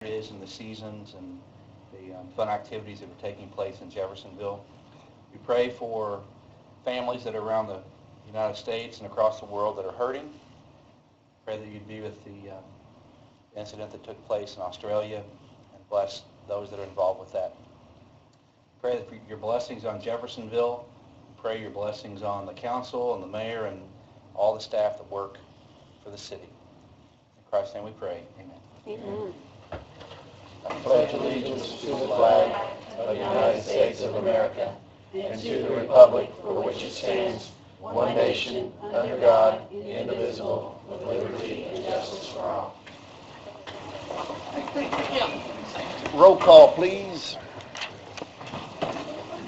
it is and the seasons and the fun activities that are taking place in Jeffersonville. We pray for families that are around the United States and across the world that are hurting. Pray that you'd be with the incident that took place in Australia and bless those that are involved with that. Pray that for your blessings on Jeffersonville. Pray your blessings on the council and the mayor and all the staff that work for the city. In Christ's name we pray. Amen. Amen. I pledge allegiance to the flag of the United States of America and to the republic for which it stands, one nation, under God, indivisible, with liberty and justice for all. Roll call, please.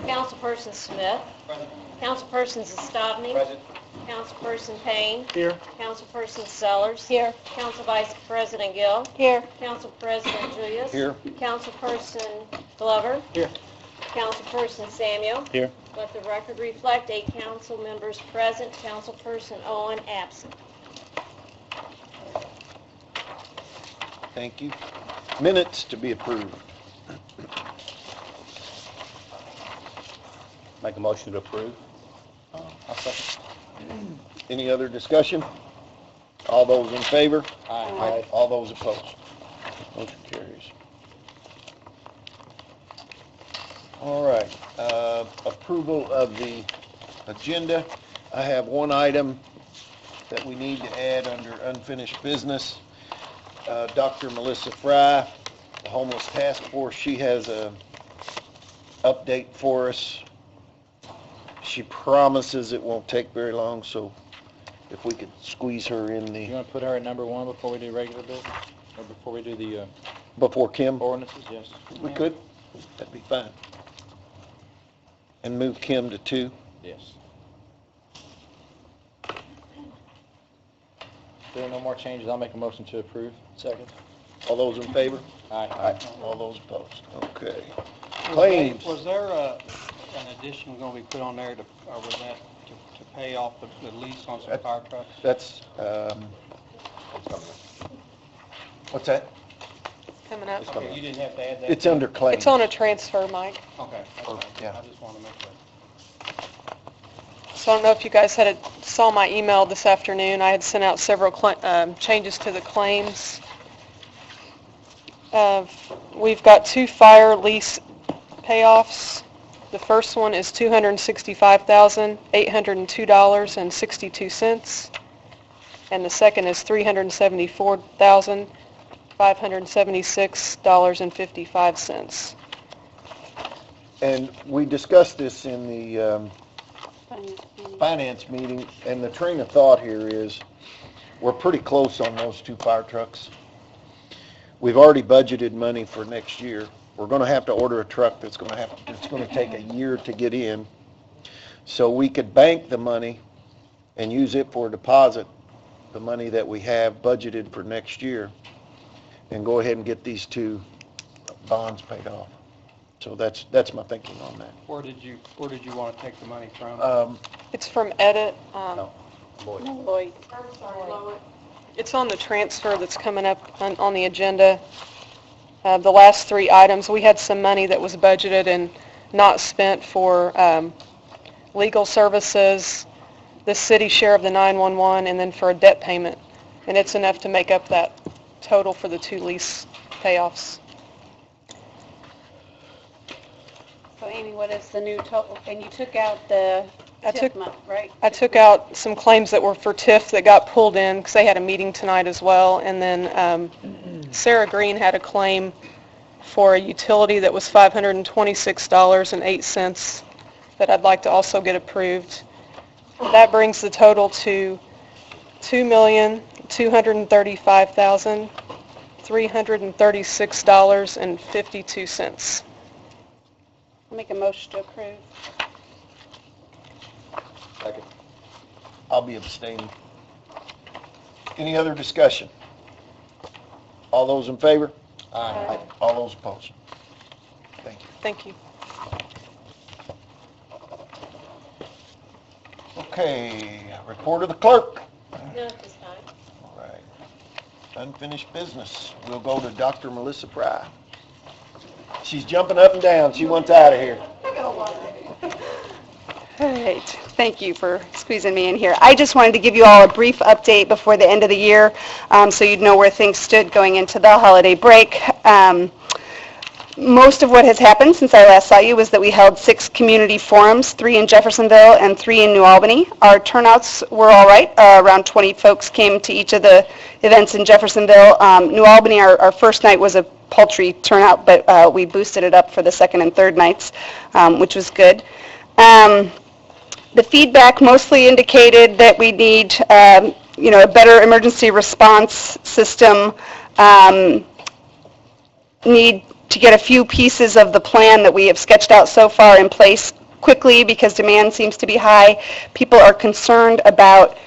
Councilperson Smith. Present. Councilperson Zastovny. Present. Councilperson Payne. Here. Councilperson Sellers. Here. Council Vice President Gill. Here. Council President Julius. Here. Councilperson Glover. Here. Councilperson Samuel. Here. Let the record reflect 8 council members present, Councilperson Owen absent. Thank you. Minutes to be approved. Make a motion to approve. I'll second. Any other discussion? All those in favor? Aye. All those opposed? Motion carries. All right, approval of the agenda. I have one item that we need to add under unfinished business. Dr. Melissa Fry, the Homeless Task Force, she has a update for us. She promises it won't take very long, so if we could squeeze her in You the, want to put her at number 1 before we do regular business? Or before we do the before Kim? ordinances? Yes. We could, that'd be fine. And move Kim to 2. Yes. If there are no more changes, I'll make a motion to approve. Second. All those in favor? Aye. All those opposed? Okay. Claims. Was there an addition going to be put on there, or was that to pay off the lease on some fire trucks? That's, what's that? Coming up. Okay, you didn't have to add that? It's under claims. It's on a transfer, Mike. Okay, Oh, okay. yeah. I just want to make sure. So I don't know if you guys saw my email this afternoon. I had sent out several changes to the claims. We've got 2 fire lease payoffs. The first one is $265,802.62, and the second is $374,576.55. And we discussed this in the finance meeting, and the train of thought here is, we're pretty close on those 2 fire trucks. We've already budgeted money for next year. We're going to have to order a truck it's going to take a year to get in. So we could bank the money and use it for a deposit, the money that we have budgeted for next year, and go ahead and get these 2 bonds paid off. So that's my thinking on that. Where did you want to take the money from? It's from Edit. No. Lloyd. Lloyd. It's on the transfer that's coming up on the agenda. The last 3 items, we had some money that was budgeted and not spent for legal services, the city share of the 911, and then for a debt payment. And it's enough to make up that total for the 2 lease payoffs. So Amy, what is the new total? And you took out the TIF month, right? I took out some claims that were for TIF that got pulled in because they had a meeting tonight as well. And then Sarah Green had a claim for a utility that was $526.08 that I'd like to also get approved. That brings the total to $2,235,336.52. I'll make a motion to approve. Second. I'll be abstaining. Any other discussion? All those in favor? Aye. All those opposed? Thank you. Thank you. Okay, report of the clerk. None at this time. All right. Unfinished business. We'll go to Dr. Melissa Pry. She's jumping up and down. She wants out of here. All right, thank you for squeezing me in here. I just wanted to give you all a brief update before the end of the year, so you'd know where things stood going into the holiday break. Most of what has happened since I last saw you was that we held 6 community forums, 3 in Jeffersonville and 3 in New Albany. Our turnouts were all right. Around 20 folks came to each of the events in Jeffersonville. New Albany, our first night was a paltry turnout, but we boosted it up for the second and third nights, which was good. The feedback mostly indicated that we need, a better emergency response system, need to get a few pieces of the plan that we have sketched out so far in place quickly because demand seems to be high. People are concerned about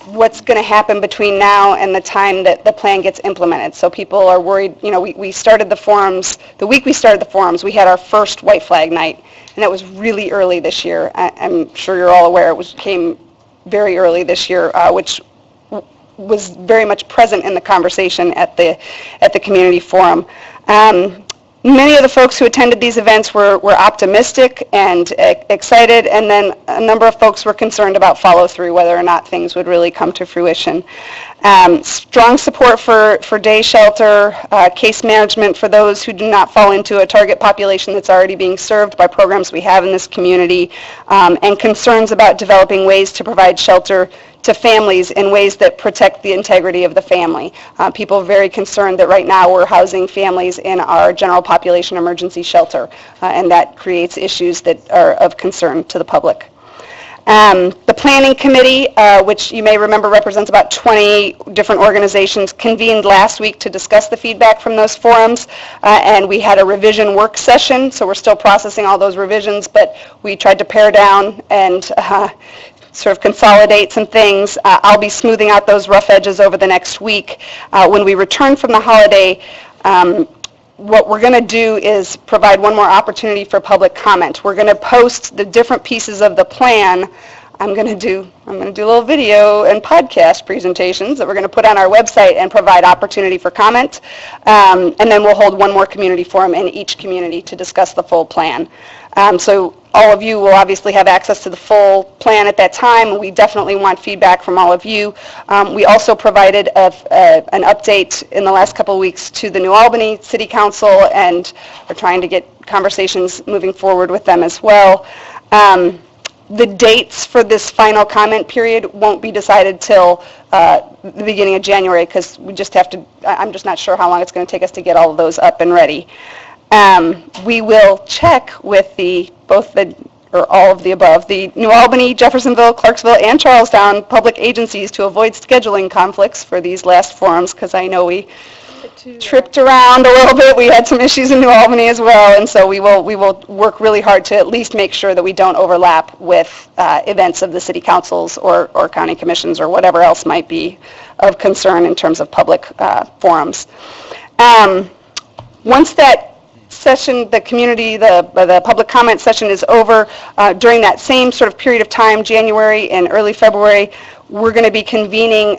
what's going to happen between now and the time that the plan gets implemented. So people are worried. We started the forums, the week we started the forums, we had our first white flag night, and that was really early this year. I'm sure you're all aware came very early this year, which was very much present in the conversation at the community forum. Many of the folks who attended these events were optimistic and excited, and then a number of folks were concerned about follow-through, whether or not things would really come to fruition. Strong support for day shelter, case management for those who do not fall into a target population that's already being served by programs we have in this community, and concerns about developing ways to provide shelter to families in ways that protect the integrity of the family. People are very concerned that right now we're housing families in our general population emergency shelter, and that creates issues that are of concern to the public. The planning committee, which you may remember represents about 20 different organizations, convened last week to discuss the feedback from those forums, and we had a revision work session, so we're still processing all those revisions, but we tried to pare down and sort of consolidate some things. I'll be smoothing out those rough edges over the next week. When we return from the holiday, what we're going to do is provide one more opportunity for public comment. We're going to post the different pieces of the plan. I'm going to do little video and podcast presentations that we're going to put on our website and provide opportunity for comment. And then we'll hold one more community forum in each community to discuss the full plan. So all of you will obviously have access to the full plan at that time. We definitely want feedback from all of you. We also provided an update in the last couple of weeks to the New Albany City Council and are trying to get conversations moving forward with them as well. The dates for this final comment period won't be decided till the beginning of January because we just have to, I'm just not sure how long it's going to take us to get all of those up and ready. We will check with all of the above, the New Albany, Jeffersonville, Clarksville, and Charlestown public agencies to avoid scheduling conflicts for these last forums, because I know we tripped around a little bit. We had some issues in New Albany as well, and so we will work really hard to at least make sure that we don't overlap with events of the city councils or county commissions or whatever else might be of concern in terms of public forums. Once that session, the public comment session is over, during that same sort of period of time, January and early February, we're going to be convening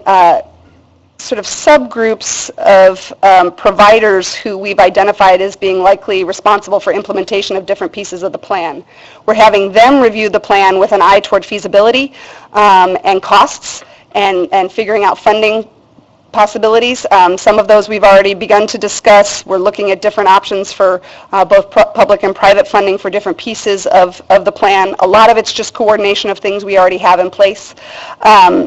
sort of subgroups of providers who we've identified as being likely responsible for implementation of different pieces of the plan. We're having them review the plan with an eye toward feasibility and costs and figuring out funding possibilities. Some of those we've already begun to discuss. We're looking at different options for both public and private funding for different pieces of the plan. A lot of it's just coordination of things we already have in place.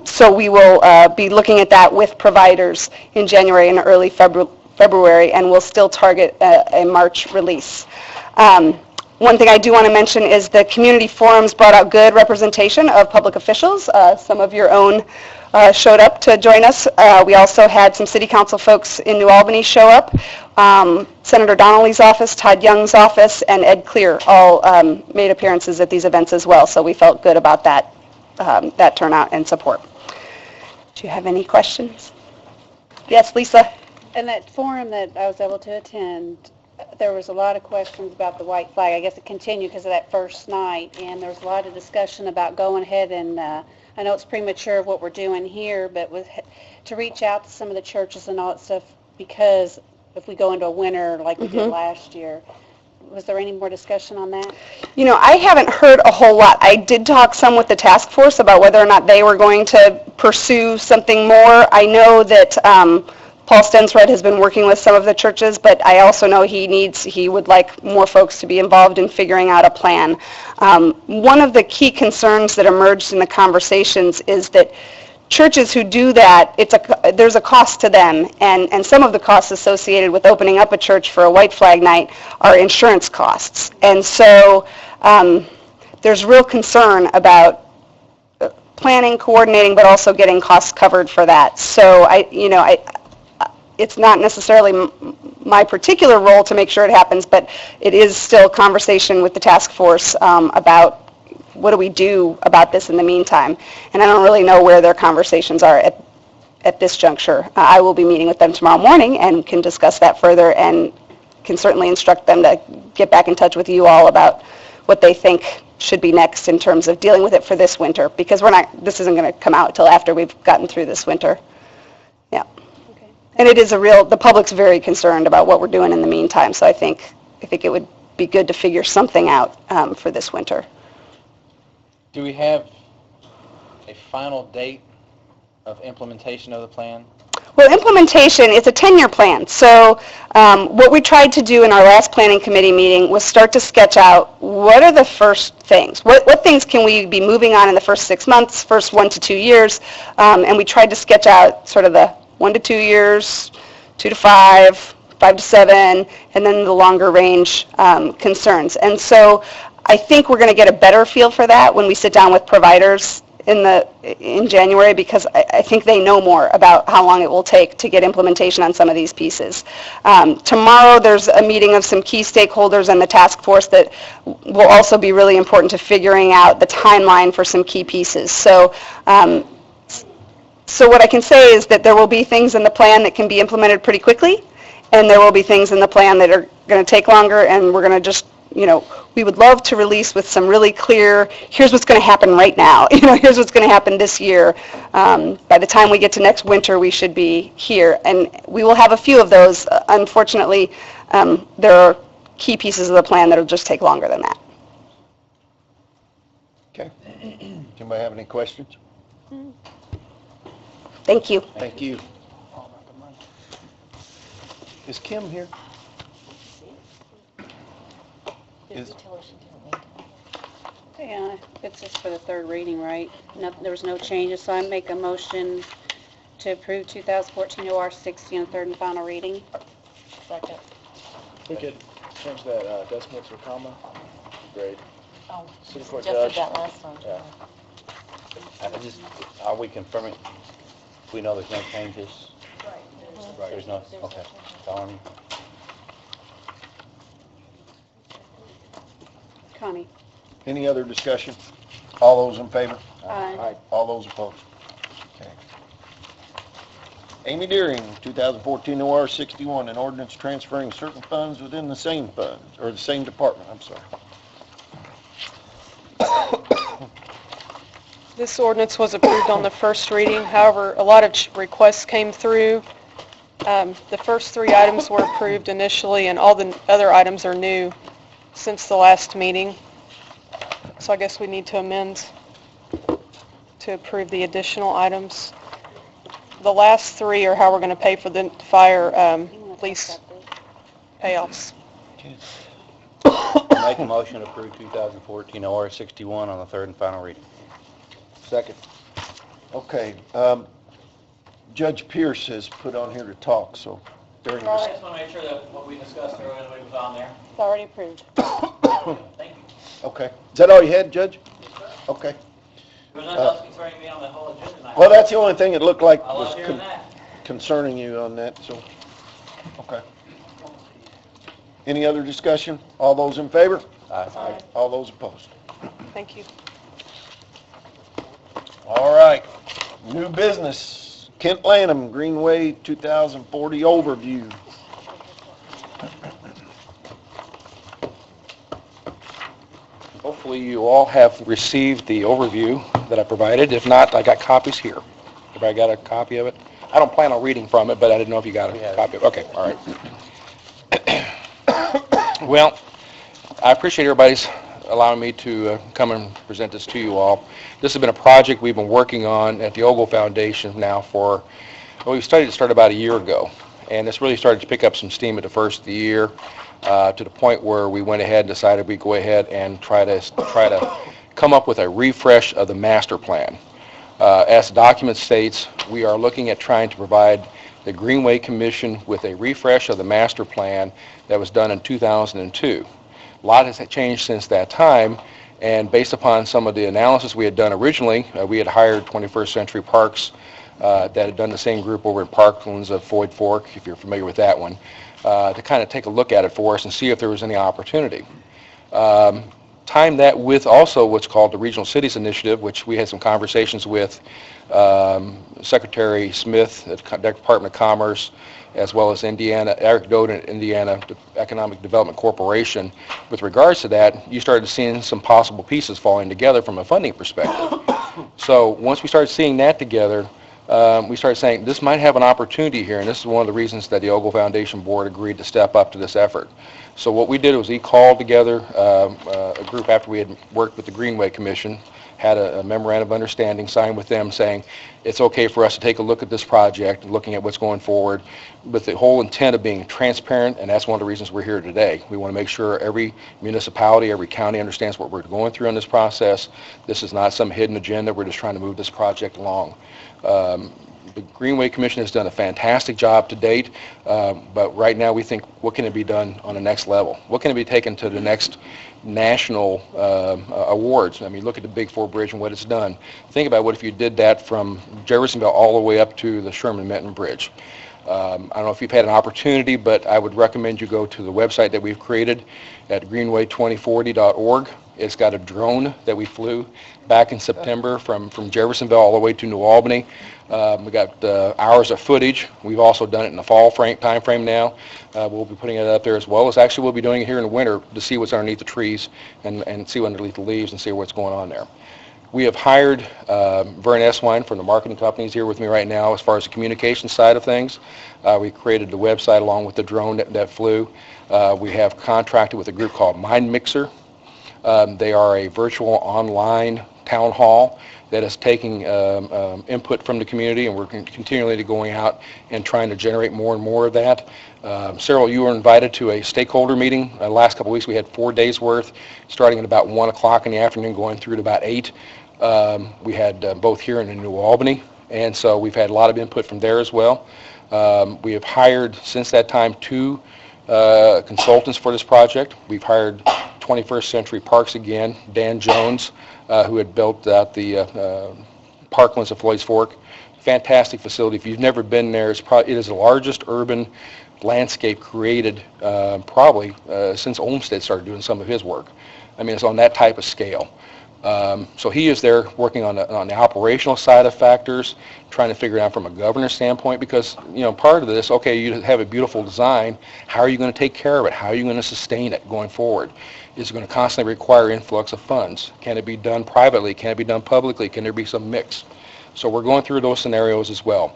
So we will be looking at that with providers in January and early February, and we'll still target a March release. One thing I do want to mention is the community forums brought out good representation of public officials. Some of your own showed up to join us. We also had some city council folks in New Albany show up. Senator Donnelly's office, Todd Young's office, and Ed Clear all made appearances at these events as well, so we felt good about that turnout and support. Do you have any questions? Yes, Lisa? In that forum that I was able to attend, there was a lot of questions about the white flag. I guess it continued because of that first night, and there was a lot of discussion about going ahead and I know it's premature of what we're doing here, but to reach out to some of the churches and all that stuff, because if we go into a winter like we did last year, was there any more discussion on that? You know, I haven't heard a whole lot. I did talk some with the task force about whether or not they were going to pursue something more. I know that Paul Stensred has been working with some of the churches, but I also know he would like more folks to be involved in figuring out a plan. One of the key concerns that emerged in the conversations is that churches who do that, there's a cost to them, and some of the costs associated with opening up a church for a white flag night are insurance costs. And so there's real concern about planning, coordinating, but also getting costs covered for that. So it's not necessarily my particular role to make sure it happens, but it is still conversation with the task force about what do we do about this in the meantime. And I don't really know where their conversations are at this juncture. I will be meeting with them tomorrow morning and can discuss that further and can certainly instruct them to get back in touch with you all about what they think should be next in terms of dealing with it for this winter, because this isn't going to come out until after we've gotten through this winter. Yeah. Okay. And it is the public's very concerned about what we're doing in the meantime, so I think it would be good to figure something out for this winter. Do we have a final date of implementation of the plan? Well, implementation, it's a 10-year plan. So what we tried to do in our last planning committee meeting was start to sketch out what are the first things. What things can we be moving on in the first 6 months, first 1 to 2 years? And we tried to sketch out sort of the 1 to 2 years, 2 to 5, 5 to 7, and then the longer range concerns. And so I think we're going to get a better feel for that when we sit down with providers in January, because I think they know more about how long it will take to get implementation on some of these pieces. Tomorrow there's a meeting of some key stakeholders and the task force that will also be really important to figuring out the timeline for some key pieces. So what I can say is that there will be things in the plan that can be implemented pretty quickly, and there will be things in the plan that are going to take longer, and we're going to just, we would love to release with some really clear, here's what's going to happen right now, here's what's going to happen this year. By the time we get to next winter, we should be here, and we will have a few of those. Unfortunately, there are key pieces of the plan that will just take longer than that. Okay. Anybody have any questions? Thank you. Thank you. Is Kim here? Yeah, it's just for the third reading, right? There was no changes, so I make a motion to approve 2014 OR 60 on third and final reading. Second. We could change that decimal to a comma. Great. Oh, City just Court did Judge. that last time. Yeah. Are we confirming, we know there's no changes? Right. There's no, okay. Following me? Connie? Any other discussion? All those in favor? Aye. All those opposed? Okay. Amy Deering, 2014 OR 61, an ordinance transferring certain funds within the same funds, or the same department, I'm sorry. This ordinance was approved on the first reading. However, a lot of requests came through. The first 3 items were approved initially, and all the other items are new since the last meeting. So I guess we need to amend to approve the additional items. The last 3 are how we're going to pay for the fire lease payoffs. Make a motion to approve 2014 OR 61 on the third and final reading. Second. Okay. Judge Pierce has put on here to talk, so during Well, I this. just want to make sure that what we discussed earlier was on there. It's already approved. Thank you. Okay. Is that all you had, Judge? Okay. There was nothing else concerning me on the whole agenda tonight. Well, that's the only thing it looked like I was love hearing that. concerning you on that, so, okay. Any other discussion? All those in favor? Aye. All those opposed? Thank you. All right, new business, Kent Lanham, Greenway 2040 overview. Hopefully you all have received the overview that I provided. If not, I got copies here. Everybody got a copy of it? I don't plan on reading from it, but I didn't know if you got a copy of it. Okay, all right. Well, I appreciate everybody's allowing me to come and present this to you all. This has been a project we've been working on at the Ogle Foundation now for, well, we started about a year ago, and this really started to pick up some steam at the first of the year, to the point where we went ahead and decided we'd go ahead and try to come up with a refresh of the master plan. As the document states, we are looking at trying to provide the Greenway Commission with a refresh of the master plan that was done in 2002. A lot has changed since that time, and based upon some of the analysis we had done originally, we had hired 21st Century Parks that had done the same group over at Parklands of Floyd Fork, if you're familiar with that one, to kind of take a look at it for us and see if there was any opportunity. Time that with also what's called the Regional Cities Initiative, which we had some conversations with Secretary Smith at the Department of Commerce, as well as Eric Doden at Indiana Economic Development Corporation. With regards to that, you started seeing some possible pieces falling together from a funding perspective. So once we started seeing that together, we started saying this might have an opportunity here, and this is one of the reasons that the Ogle Foundation Board agreed to step up to this effort. So what we did was we called together a group after we had worked with the Greenway Commission, had a memorandum of understanding signed with them saying it's okay for us to take a look at this project, looking at what's going forward, with the whole intent of being transparent, and that's one of the reasons we're here today. We want to make sure every municipality, every county understands what we're going through in this process. This is not some hidden agenda. We're just trying to move this project along. The Greenway Commission has done a fantastic job to date, but right now we think, what can it be done on the next level? What can it be taken to the next national awards? I mean, look at the Big Four Bridge and what it's done. Think about what if you did that from Jeffersonville all the way up to the Sherman-Minton Bridge. I don't know if you've had an opportunity, but I would recommend you go to the website that we've created at greenway2040.org. It's got a drone that we flew back in September from Jeffersonville all the way to New Albany. We got hours of footage. We've also done it in the fall time frame now. We'll be putting it up there as well as actually we'll be doing it here in the winter to see what's underneath the trees and see underneath the leaves and see what's going on there. We have hired Vern Eswine from the marketing companies here with me right now as far as the communication side of things. We created the website along with the drone that flew. We have contracted with a group called Mind Mixer. They are a virtual online town hall that is taking input from the community, and we're continually going out and trying to generate more and more of that. Cyril, you were invited to a stakeholder meeting. The last couple of weeks we had 4 days worth, starting at about 1 o'clock in the afternoon, going through to about 8. We had both here and in New Albany, and so we've had a lot of input from there as well. We have hired, since that time, 2 consultants for this project. We've hired 21st Century Parks again, Dan Jones, who had built out the Parklands of Floyd's Fork. Fantastic facility. If you've never been there, it is the largest urban landscape created probably since Olmsted started doing some of his work. I mean, it's on that type of scale. So he is there working on the operational side of factors, trying to figure it out from a governance standpoint, because, you know, part of this, okay, you have a beautiful design, how are you going to take care of it? How are you going to sustain it going forward? Is it going to constantly require influx of funds? Can it be done privately? Can it be done publicly? Can there be some mix? So we're going through those scenarios as well.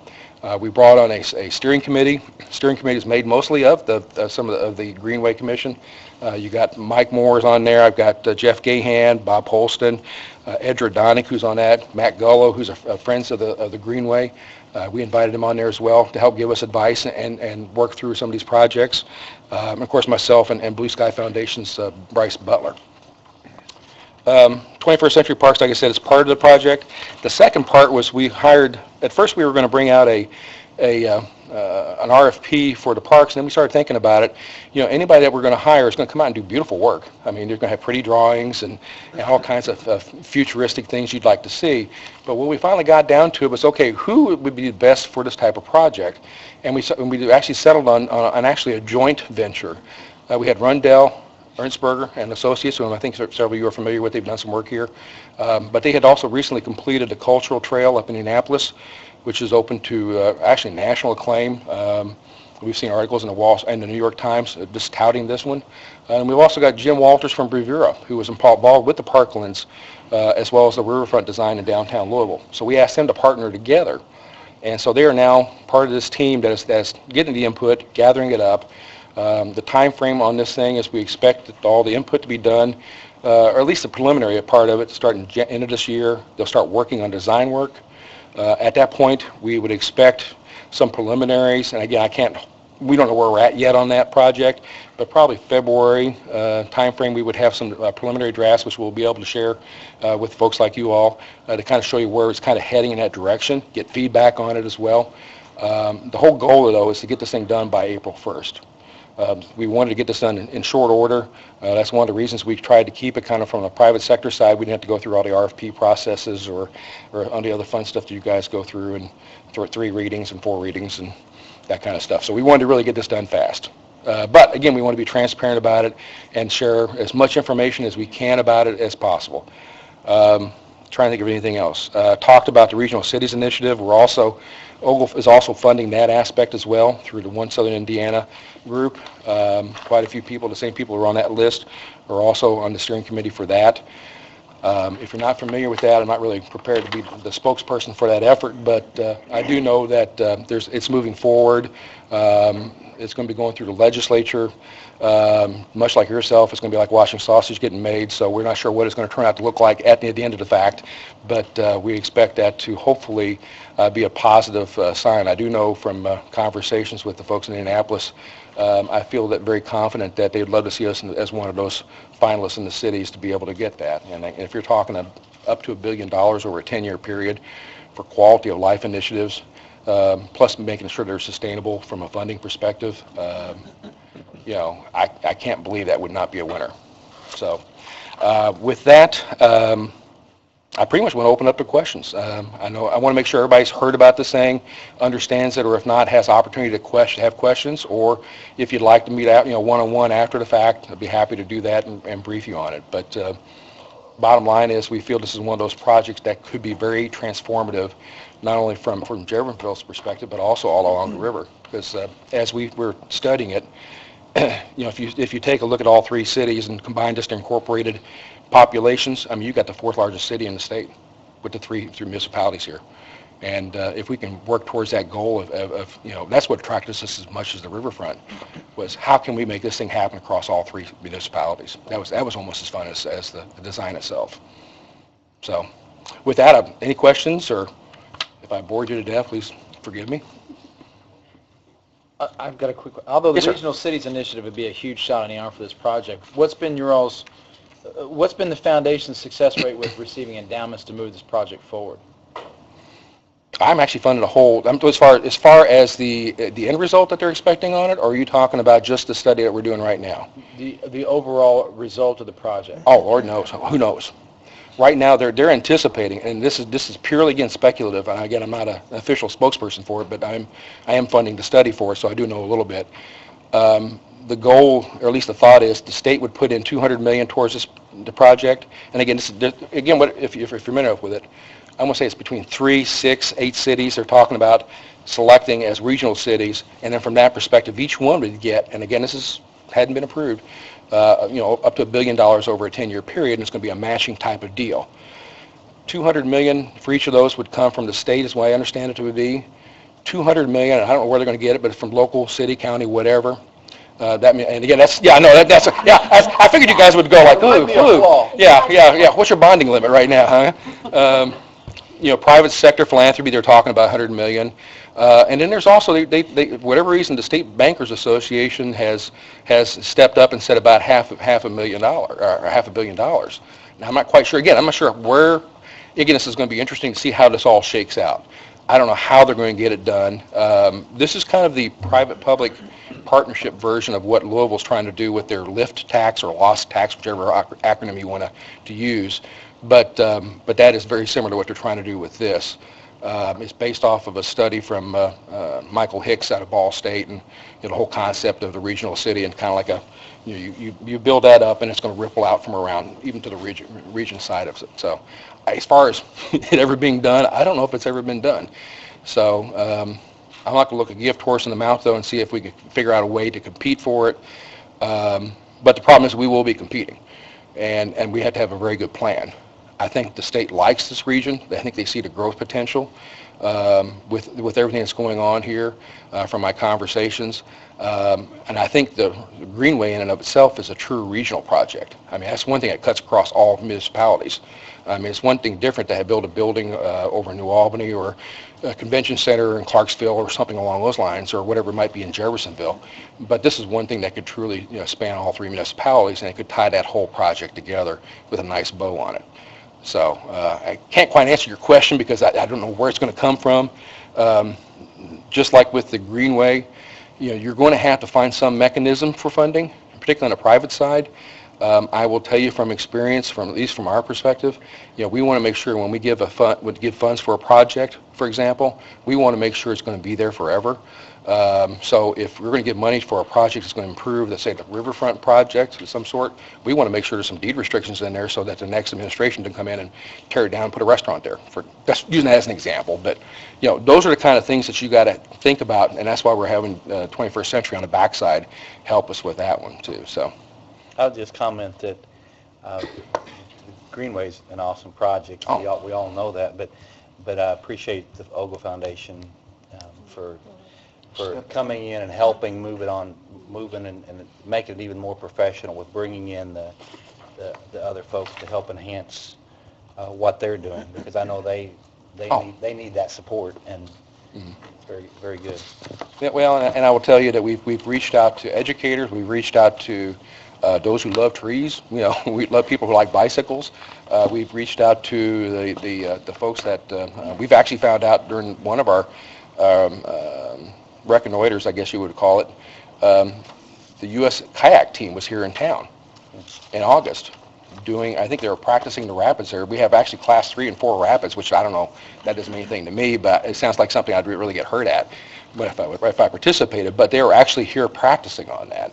We brought on a steering committee. Steering committee is made mostly of some of the Greenway Commission. You got Mike Moore is on there. I've got Jeff Gahan, Bob Holston, Edra Donick, who's on that, Matt Gullo, who's a friend of the Greenway. We invited him on there as well to help give us advice and work through some of these projects. And of course, myself and Blue Sky Foundation's Bryce Butler. 21st Century Parks, like I said, is part of the project. The second part was we hired, at first we were going to bring out an RFP for the parks, and then we started thinking about it. You know, anybody that we're going to hire is going to come out and do beautiful work. I mean, they're going to have pretty drawings and all kinds of futuristic things you'd like to see. But when we finally got down to it was, okay, who would be the best for this type of project? And we actually settled on actually a joint venture. We had Rundell, Ernstberger and Associates, whom I think several of you are familiar with. They've done some work here. But they had also recently completed the cultural trail up in Indianapolis, which is open to actually national acclaim. We've seen articles in the New York Times just touting this one. And we've also got Jim Walters from Bravura, who was involved with the Parklands, as well as the riverfront design in downtown Louisville. So we asked them to partner together. And so they are now part of this team that's getting the input, gathering it up. The time frame on this thing is we expect all the input to be done, or at least the preliminary part of it, starting end of this year. They'll start working on design work. At that point, we would expect some preliminaries, and again, we don't know where we're at yet on that project, but probably February timeframe, we would have some preliminary drafts, which we'll be able to share with folks like you all to kind of show you where it's kind of heading in that direction, get feedback on it as well. The whole goal, though, is to get this thing done by April 1st. We wanted to get this done in short order. That's one of the reasons we tried to keep it kind of from the private sector side. We didn't have to go through all the RFP processes or all the other fun stuff that you guys go through, and 3 readings and 4 readings and that kind of stuff. So we wanted to really get this done fast. But again, we want to be transparent about it and share as much information as we can about it as possible. Trying to think of anything else. Talked about the Regional Cities Initiative. OGLE is also funding that aspect as well through the One Southern Indiana group. Quite a few people, the same people who are on that list, are also on the steering committee for that. If you're not familiar with that, I'm not really prepared to be the spokesperson for that effort, but I do know that it's moving forward. It's going to be going through the legislature. Much like yourself, it's going to be like watching sausage getting made, so we're not sure what it's going to turn out to look like at the end of the fact, but we expect that to hopefully be a positive sign. I do know from conversations with the folks in Indianapolis, I feel that very confident that they'd love to see us as one of those finalists in the cities to be able to get that. And if you're talking up to $1 billion over a 10-year period for quality of life initiatives, plus making sure they're sustainable from a funding perspective, I can't believe that would not be a winner. So with that, I pretty much want to open up to questions. I want to make sure everybody's heard about this thing, understands it, or if not, has opportunity to have questions, or if you'd like to meet out, one-on-one after the fact, I'd be happy to do that and brief you on it. But bottom line is we feel this is one of those projects that could be very transformative, not only from Jeffersonville's perspective, but also all along the river. Because as we were studying it, if you take a look at all 3 cities and combine just their incorporated populations, you got the 4th largest city in the state with the 3 municipalities here. And if we can work towards that goal of that's what attracted us as much as the riverfront, was how can we make this thing happen across all 3 municipalities? That was almost as fun as the design itself. So with that, any questions, or if I bored you to death, please forgive me. I've got a quick one. Although the Yes, sir. Regional Cities Initiative would be a huge shot in the arm for this project, what's been the foundation's success rate with receiving endowments to move this project forward? I'm actually funded as far as the end result that they're expecting on it, or are you talking about just the study that we're doing right now? The overall result of the project. Oh, Lord knows. Who knows? Right now, they're anticipating, and this is purely, again, speculative, and again, I'm not an official spokesperson for it, but I am funding the study for it, so I do know a little bit. The goal, or at least the thought is, the state would put in $200 million towards the project, and again, if you're familiar with it, I'm going to say it's between 3, 6, 8 cities they're talking about selecting as regional cities, and then from that perspective, each one would get, and again, hadn't been approved, up to $1 billion over a 10-year period, and it's going to be a matching type of deal. $200 million for each of those would come from the state, is the way I understand it to be. $200 million, I don't know where they're going to get it, but from local, city, county, whatever. And again, I figured you guys would go like, ooh, yeah. What's your bonding limit right now, huh? Private sector philanthropy, they're talking about $100 million. And then there's also, they whatever reason, the State Bankers Association has stepped up and said about half $500 million. Now, I'm not quite sure. Again, I'm not sure where. Again, this is going to be interesting to see how this all shakes out. I don't know how they're going to get it done. This is kind of the private-public partnership version of what Louisville's trying to do with their LIFT tax or loss tax, whichever acronym you want to use. But that is very similar to what they're trying to do with this. It's based off of a study from Michael Hicks out of Ball State, and the whole concept of the regional city, and kind of like you build that up, and it's going to ripple out from around even to the region side of it. So as far as it ever being done, I don't know if it's ever been done. So I'm not going to look a gift horse in the mouth, though, and see if we can figure out a way to compete for it. But the problem is we will be competing, and we have to have a very good plan. I think the state likes this region. I think they see the growth potential with everything that's going on here from my conversations. And I think the Greenway in and of itself is a true regional project. I mean, that's one thing that cuts across all municipalities. I mean, it's one thing different to have built a building over in New Albany or a convention center in Clarksville or something along those lines, or whatever it might be in Jeffersonville. But this is one thing that could truly, span all three municipalities, and it could tie that whole project together with a nice bow on it. So I can't quite answer your question because I don't know where it's going to come from. Just like with the Greenway, you're going to have to find some mechanism for funding, particularly on the private side. I will tell you from experience, at least from our perspective, we want to make sure when we give funds for a project, for example, we want to make sure it's going to be there forever. So if we're going to give money for a project that's going to improve, let's say, the riverfront project of some sort, we want to make sure there's some deed restrictions in there so that the next administration can come in and tear it down and put a restaurant there. That's using that as an example, but those are the kind of things that you got to think about, and that's why we're having 21st Century on the backside help us with that one too. So I'll just comment that Greenway's an awesome project. We all know that, but I appreciate the Ogle Foundation for coming in and helping moving and making it even more professional with bringing in the other folks to help enhance what they're doing, because I know they need that support, and it's very, very good. Yeah, well, and I will tell you that we've reached out to educators, we've reached out to those who love trees. We love people who like bicycles. We've reached out to the folks that we've actually found out during one of our reconnoiters, I guess you would call it. The U.S. kayak team was here in town in August I think they were practicing the rapids there. We have actually class 3 and 4 rapids, which I don't know, that doesn't mean anything to me, but it sounds like something I'd really get hurt at if I participated. But they were actually here practicing on that.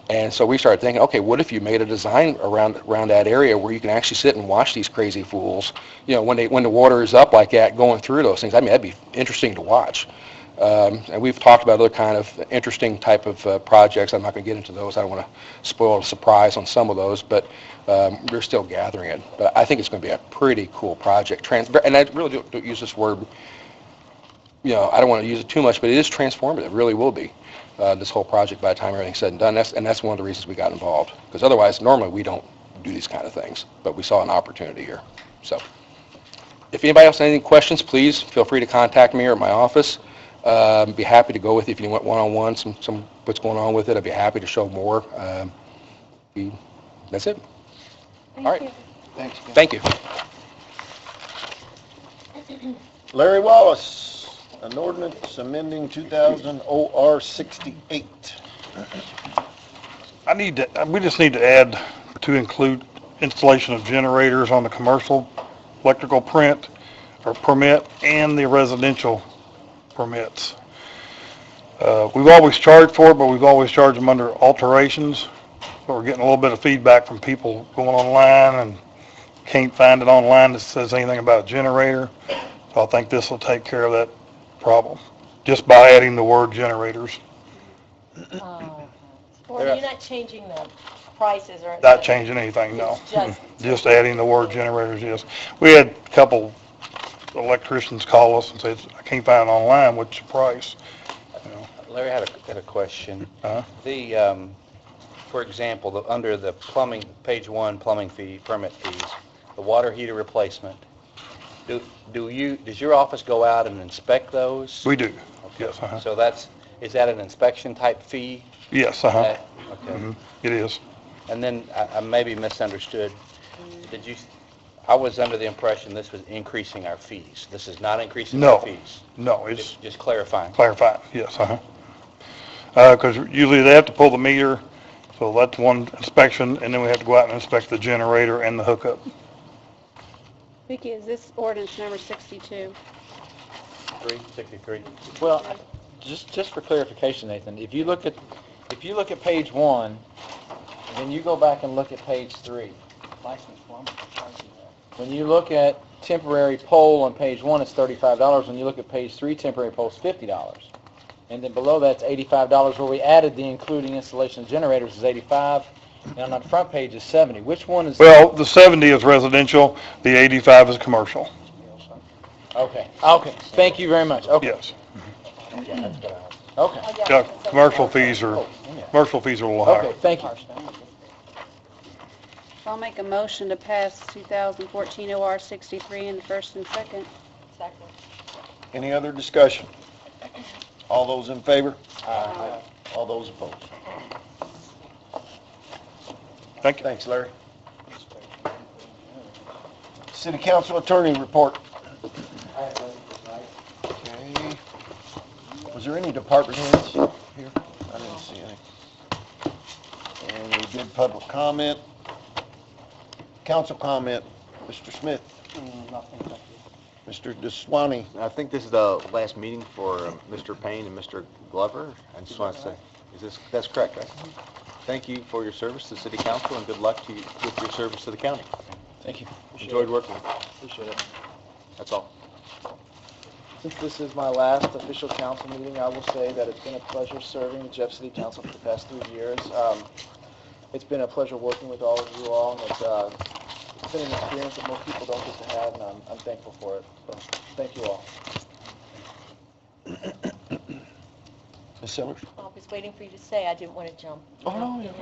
And so we started thinking, okay, what if you made a design around that area where you can actually sit and watch these crazy fools, when the water is up like that, going through those things. I mean, that'd be interesting to watch. And we've talked about other kind of interesting type of projects. I'm not going to get into those. I don't want to spoil the surprise on some of those, but we're still gathering it. But I think it's going to be a pretty cool project. And I really don't use this word, I don't want to use it too much, but it is transformative. It really will be. This whole project by the time everything's said and done. That's one of the reasons we got involved. Because otherwise, normally we don't do these kind of things. But we saw an opportunity here. So if anybody else has any questions, please feel free to contact me or my office. Be happy to go with you if you want one-on-one, some what's going on with it. I'd be happy to show more. That's it. All right. Thanks, Ken. Thank you. Larry Wallace, an ordinance amending 2000 OR 68. We just need to add to include installation of generators on the commercial electrical permit and the residential permits. We've always charged for it, but we've always charged them under alterations. So we're getting a little bit of feedback from people going online and can't find it online that says anything about a generator. So I think this will take care of that problem, just by adding the word generators. Or you're not changing the prices or? Not changing anything, no. It's Just adding the word generators, yes. We had a couple electricians call us and say, I can't find it online, what's the price? Larry had a question. Uh-huh. For example, under the plumbing, page 1, plumbing fee, permit fees, the water heater replacement, does your office go out and inspect those? We do, Okay. yes. Uh-huh. So is that an inspection type fee? Yes, uh-huh. Okay. Mhm. It is. And then I maybe misunderstood. I was under the impression this was increasing our fees. This is not increasing No. our fees. No, it's Just clarifying. clarified, yes, uh-huh. Because usually they have to pull the meter, so that's one inspection, and then we have to go out and inspect the generator and the hookup. Vicki, is this ordinance number 62? 63. Well, just for clarification, Nathan, if you look at page 1, and then you go back and look at page 3. When you look at temporary pole on page 1, it's $35. When you look at page 3, temporary pole is $50. and then below that's $85, where we added the including installation of generators is 85, and on the front page is 70. Which one is? Well, the 70 is residential, the 85 is commercial. Okay, okay, thank you very much, okay. Yes. Okay, Yeah, commercial fees are a little higher. okay, thank you. I'll make a motion to pass 2014 OR 63 in the first and second. Second. Any other discussion? All those in favor? All those opposed? Thank you. Thanks, Larry. City Council Attorney report. Okay. Was there any department heads here? I didn't see any. And we did public comment. Council comment, Mr. Smith. Nothing. Mr. Deswani. I think this is the last meeting for Mr. Payne and Mr. Glover. I just want to say, that's correct, right? Thank you for your service to the city council and good luck to you with your service to the county. Thank you. Enjoyed working with you. Appreciate it. That's all. Since this is my last official council meeting, I will say that it's been a pleasure serving the Jeff City Council for the past 3 years. It's been a pleasure working with all of you all, and it's been an experience that most people don't get to have, and I'm thankful for it. So, thank you all. Ms. Sellers? I was waiting for you to say, I didn't want to jump. Oh, no, you're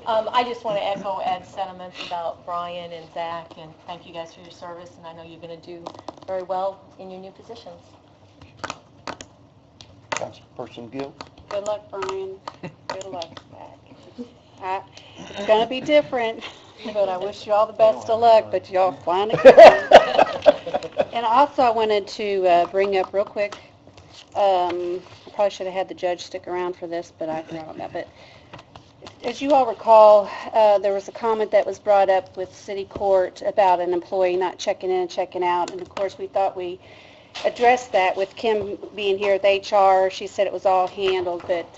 I just want to echo Ed's sentiments about Brian and Zach, and thank you guys for your service, and I know you're going to do very well in your new positions. Councilperson Gill? Good luck, Brian. Good luck, Zach. It's going to be different, but I wish you all the best of luck, but y'all flying again. And also, I wanted to bring up real quick, I probably should have had the judge stick around for this, but I forgot about that. But as you all recall, there was a comment that was brought up with city court about an employee not checking in and checking out, and of course, we thought we addressed that with Kim being here at HR. She said it was all handled, but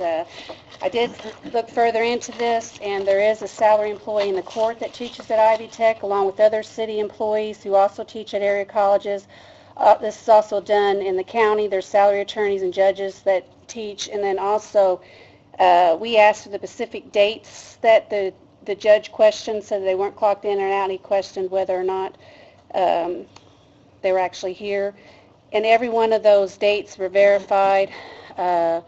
I did look further into this, and there is a salary employee in the court that teaches at Ivy Tech, along with other city employees who also teach at area colleges. This is also done in the county. There's salary attorneys and judges that teach, and then also we asked for the specific dates that the judge questioned, so they weren't clocked in or out. He questioned whether or not they were actually here. And every one of those dates were verified. On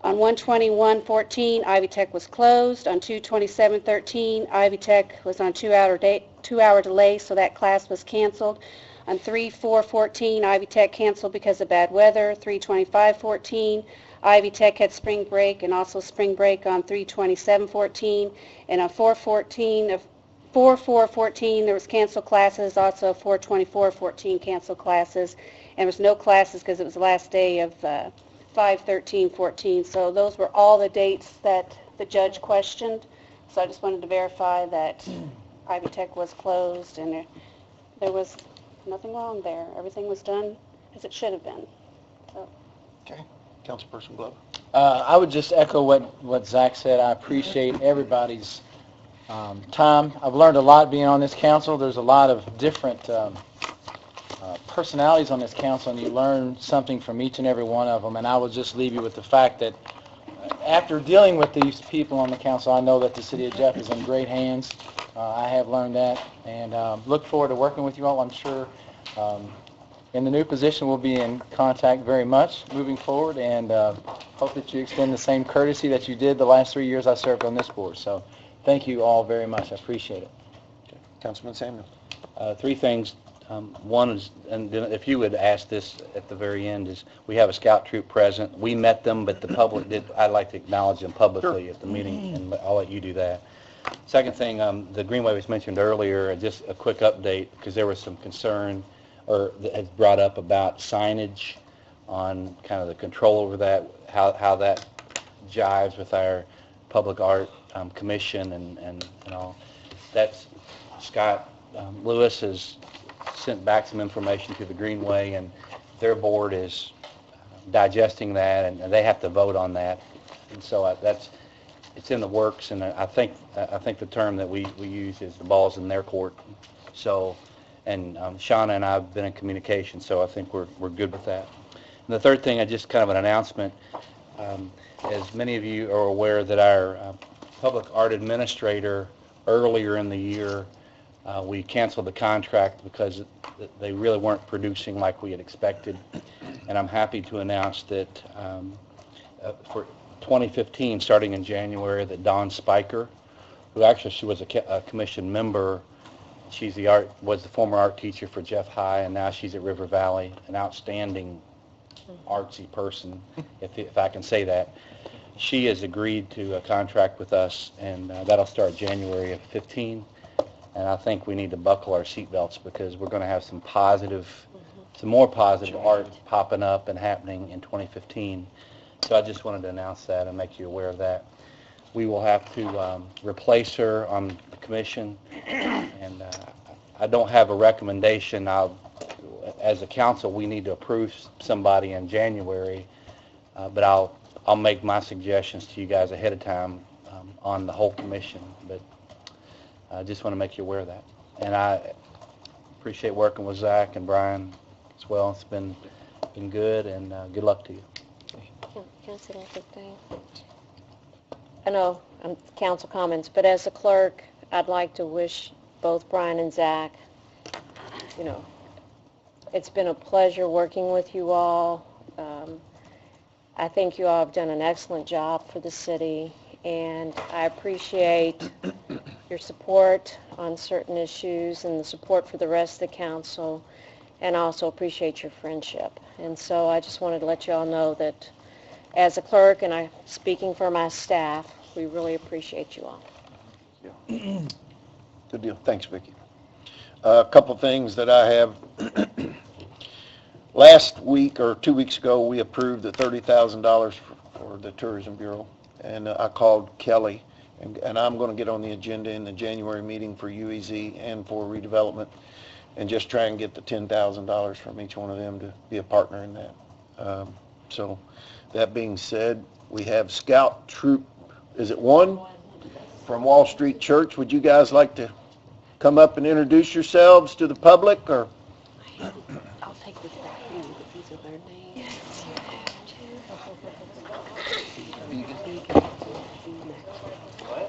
1/21/14, Ivy Tech was closed. On 2/27/13, Ivy Tech was on 2-hour delay, so that class was canceled. On 3/4/14, Ivy Tech canceled because of bad weather. 3/25/14, Ivy Tech had spring break and also spring break on 3/27/14. And on 4/4/14, there was canceled classes, also 4/24/14 canceled classes. And there was no classes because it was the last day of 5/13/14. So those were all the dates that the judge questioned. So I just wanted to verify that Ivy Tech was closed and there was nothing wrong there. Everything was done as it should have been. So. Okay. Councilperson Glover? I would just echo what Zach said. I appreciate everybody's time. I've learned a lot being on this council. There's a lot of different personalities on this council, and you learn something from each and every one of them. And I will just leave you with the fact that after dealing with these people on the council, I know that the city of Jeff is in great hands. I have learned that, and look forward to working with you all. I'm sure in the new position we'll be in contact very much moving forward, and hope that you extend the same courtesy that you did the last 3 years I served on this board. So thank you all very much. I appreciate it. Okay. Councilman Samuel? Three things. One is, and if you would ask this at the very end, is we have a scout troop present. We met them, but the public did. I'd like to acknowledge them publicly at the meeting, and I'll let you do that. Second thing, the Greenway was mentioned earlier. Just a quick update, because there was some concern or that has brought up about signage on kind of the control over that, how that jives with our public art commission and all. That's Scott Lewis has sent back some information to the Greenway, and their board is digesting that, and they have to vote on that. And so it's in the works, and I think the term that we use is the ball's in their court. So, and Shauna and I have been in communication, so I think we're good with that. And the third thing, I just kind of an announcement. As many of you are aware that our public art administrator, earlier in the year, we canceled the contract because they really weren't producing like we had expected. And I'm happy to announce that for 2015, starting in January, that Dawn Spiker, who actually she was a commission member, was the former art teacher for Jeff High, and now she's at River Valley, an outstanding artsy person, if I can say that. She has agreed to a contract with us, and that'll start January of 15. And I think we need to buckle our seatbelts because we're going to have some more positive art popping up and happening in 2015. So I just wanted to announce that and make you aware of that. We will have to replace her on the commission, and I don't have a recommendation. As a council, we need to approve somebody in January, but I'll make my suggestions to you guys ahead of time on the whole commission. But I just want to make you aware of that. And I appreciate working with Zach and Brian as well. It's been good, and good luck to you. Can I say one quick thing? I know council comments, but as a clerk, I'd like to wish both Brian and Zach, it's been a pleasure working with you all. I think you all have done an excellent job for the city, and I appreciate your support on certain issues and the support for the rest of the council, and I also appreciate your friendship. And so I just wanted to let you all know that as a clerk, and I'm speaking for my staff, we really appreciate you all. Good deal. Thanks, Vicki. A couple things that I have. Last week or 2 weeks ago, we approved the $30,000 for the Tourism Bureau, and I called Kelly, and I'm going to get on the agenda in the January meeting for UEZ and for redevelopment, and just try and get the $10,000 from each one of them to be a partner in that. So that being said, we have Scout Troop, is it one? From Wall Street Church. Would you guys like to come up and introduce yourselves to the public, or? I'll take this back to you, but these are their names.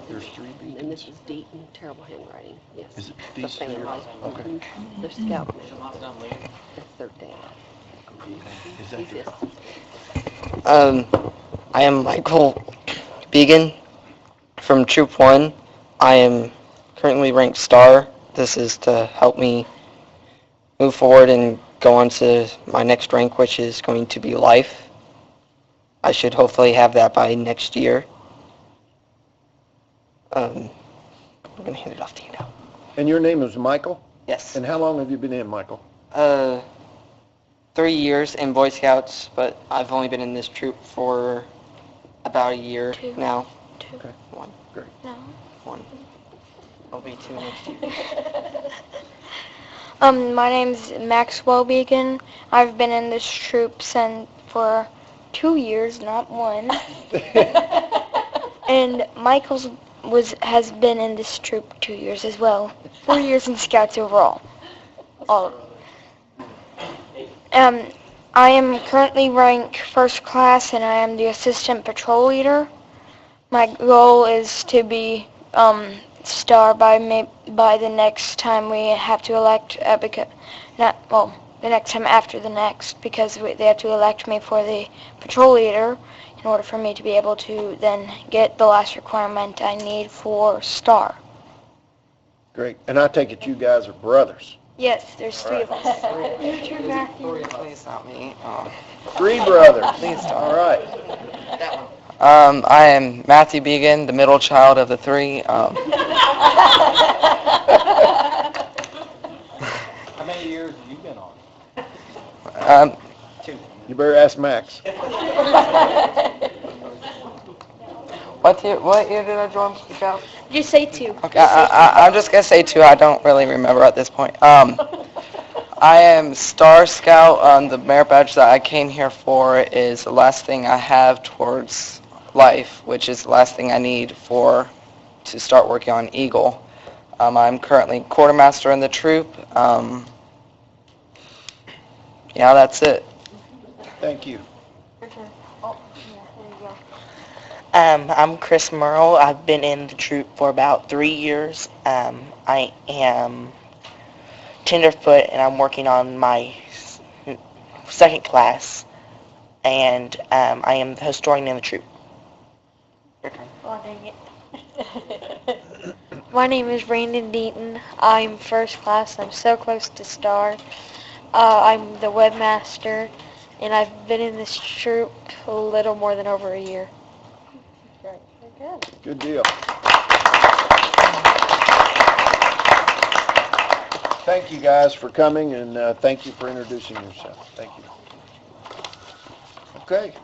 There's 3 beacons. And this is Deaton, terrible handwriting, yes. Is it these three? Okay. They're Scout now. That's their dad. Is that your? I am Michael Began from Troop 1. I am currently ranked Star. This is to help me move forward and go on to my next rank, which is going to be Life. I should hopefully have that by next year. I'm going to hand it off to you now. And your name is Michael? Yes. And how long have you been in, Michael? 3 years in Boy Scouts, but I've only been in this troop for about a year now. 2. Okay. 1. Great. No. 1. I'll be 2 next year. My name's Maxwell Beacon. I've been in this troop for 2 years, not 1. And Michael's has been in this troop 2 years as well. 4 years in Scouts overall. All of them. I am currently ranked first class, and I am the assistant patrol leader. My goal is to be Star by the next time we have to elect, the next time after the next, because they have to elect me for the patrol leader in order for me to be able to then get the last requirement I need for Star. Great. And I take it you guys are brothers. Yes, there's 3 of us. Please, not me. 3 brothers. Please don't. All right. I am Matthew Began, the middle child of the 3. How many years have you been on? 2. You better ask Max. What year did I join Scouts? Just say 2. Okay, I'm just going to say 2. I don't really remember at this point. I am Star Scout. The merit badge that I came here for is the last thing I have towards Life, which is the last thing I need to start working on Eagle. I'm currently quartermaster in the troop. Yeah, that's it. Thank you. I'm Chris Merle. I've been in the troop for about 3 years. I am tenderfoot, and I'm working on my second class, and I am the historian in the troop. Your turn. Oh, dang it. My name is Brandon Deaton. I'm first class. I'm so close to Star. I'm the webmaster, and I've been in this troop a little more than over a year. Great. Very good. Good deal. Thank you guys for coming, and thank you for introducing yourself. Thank you. Okay.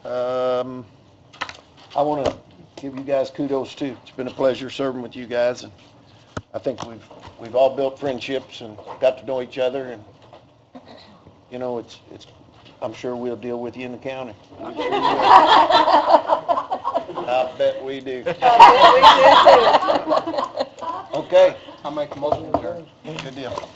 I want to give you guys kudos too. It's been a pleasure serving with you guys, and I think we've all built friendships and got to know each other, and you know, it's I'm sure we'll deal with you in the county. I'm sure we will. I bet we do. Okay. I'll make a motion to adjourn. Good deal.